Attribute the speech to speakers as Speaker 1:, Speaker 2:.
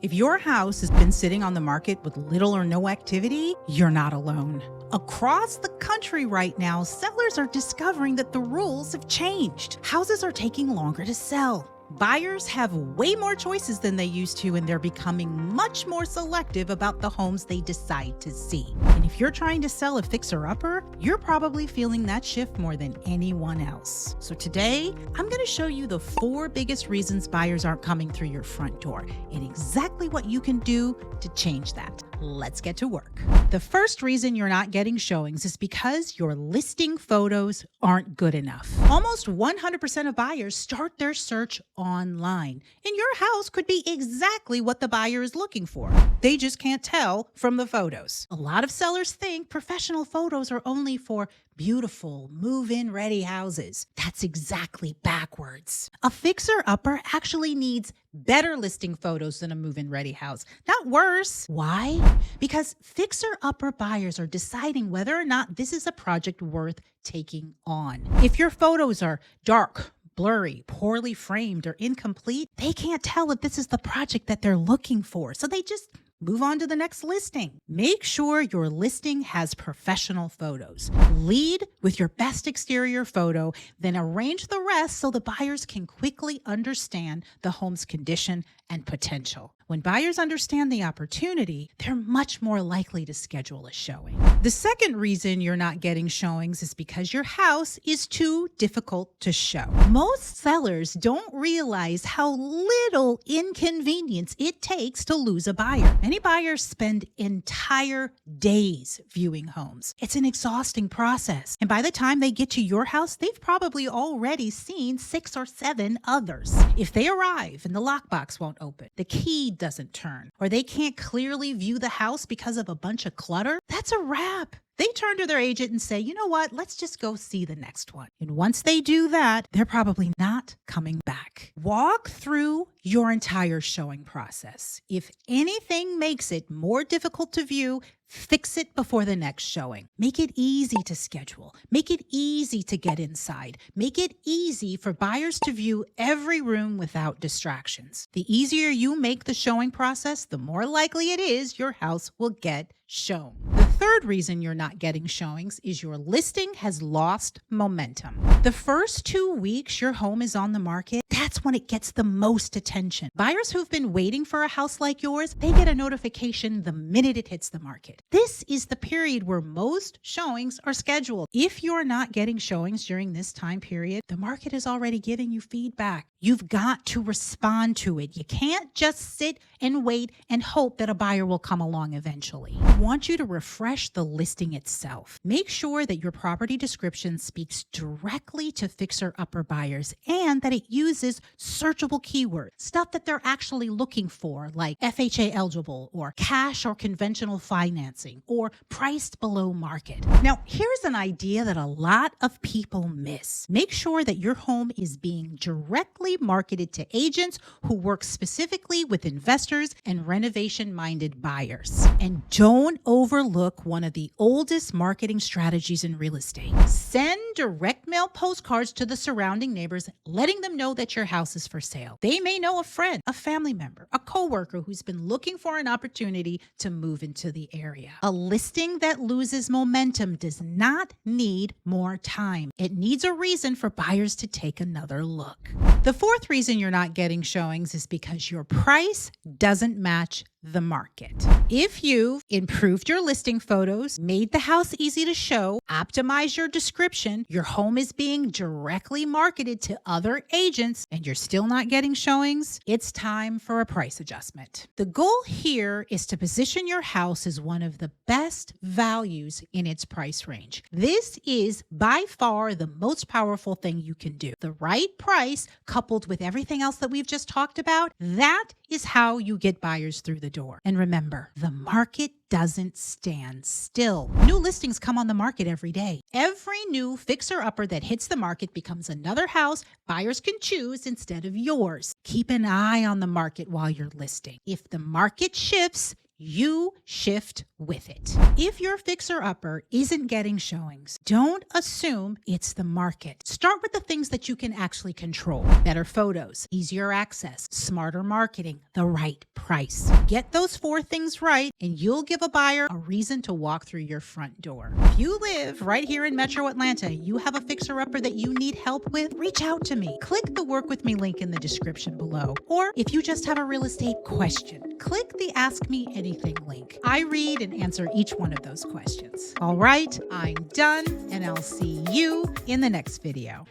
Speaker 1: If your house has been sitting on the market with little or no activity, you're not alone. Across the country right now, sellers are discovering that the rules have changed. Houses are taking longer to sell. Buyers have way more choices than they used to, and they're becoming much more selective about the homes they decide to see. And if you're trying to sell a fixer-upper, you're probably feeling that shift more than anyone else. So today, I'm going to show you the 4 biggest reasons buyers aren't coming through your front door and exactly what you can do to change that. Let's get to work. The first reason you're not getting showings is because your listing photos aren't good enough. Almost 100% of buyers start their search online, and your house could be exactly what the buyer is looking for. They just can't tell from the photos. A lot of sellers think professional photos are only for beautiful, move-in ready houses. That's exactly backwards. A fixer-upper actually needs better listing photos than a move-in ready house, not worse. Why? Because fixer-upper buyers are deciding whether or not this is a project worth taking on. If your photos are dark, blurry, poorly framed, or incomplete, they can't tell if this is the project that they're looking for, so they just move on to the next listing. Make sure your listing has professional photos. Lead with your best exterior photo, then arrange the rest so the buyers can quickly understand the home's condition and potential. When buyers understand the opportunity, they're much more likely to schedule a showing. The second reason you're not getting showings is because your house is too difficult to show. Most sellers don't realize how little inconvenience it takes to lose a buyer. Many buyers spend entire days viewing homes. It's an exhausting process. And by the time they get to your house, they've probably already seen 6 or 7 others. If they arrive and the lockbox won't open, the key doesn't turn, or they can't clearly view the house because of a bunch of clutter, that's a wrap. They turn to their agent and say, you know what, let's just go see the next one. And once they do that, they're probably not coming back. Walk through your entire showing process. If anything makes it more difficult to view, fix it before the next showing. Make it easy to schedule. Make it easy to get inside. Make it easy for buyers to view every room without distractions. The easier you make the showing process, the more likely it is your house will get shown. The third reason you're not getting showings is your listing has lost momentum. The first 2 weeks your home is on the market, that's when it gets the most attention. Buyers who've been waiting for a house like yours, they get a notification the minute it hits the market. This is the period where most showings are scheduled. If you're not getting showings during this time period, the market is already giving you feedback. You've got to respond to it. You can't just sit and wait and hope that a buyer will come along eventually. I want you to refresh the listing itself. Make sure that your property description speaks directly to fixer-upper buyers and that it uses searchable keywords, stuff that they're actually looking for, like FHA eligible or cash or conventional financing or priced below market. Now, here's an idea that a lot of people miss. Make sure that your home is being directly marketed to agents who work specifically with investors and renovation-minded buyers. And don't overlook one of the oldest marketing strategies in real estate. Send direct mail postcards to the surrounding neighbors, letting them know that your house is for sale. They may know a friend, a family member, a coworker who's been looking for an opportunity to move into the area. A listing that loses momentum does not need more time. It needs a reason for buyers to take another look. The fourth reason you're not getting showings is because your price doesn't match the market. If you've improved your listing photos, made the house easy to show, optimized your description, your home is being directly marketed to other agents, and you're still not getting showings, it's time for a price adjustment. The goal here is to position your house as one of the best values in its price range. This is by far the most powerful thing you can do. The right price coupled with everything else that we've just talked about, that is how you get buyers through the door. And remember, the market doesn't stand still. New listings come on the market every day. Every new fixer-upper that hits the market becomes another house buyers can choose instead of yours. Keep an eye on the market while you're listing. If the market shifts, you shift with it. If your fixer-upper isn't getting showings, don't assume it's the market. Start with the things that you can actually control. Better photos, easier access, smarter marketing, the right price. Get those 4 things right, and you'll give a buyer a reason to walk through your front door. If you live right here in Metro Atlanta, you have a fixer-upper that you need help with, reach out to me. Click the Work With Me link in the description below. Or if you just have a real estate question, click the Ask Me Anything link. I read and answer each one of those questions. All right, I'm done, and I'll see you in the next video.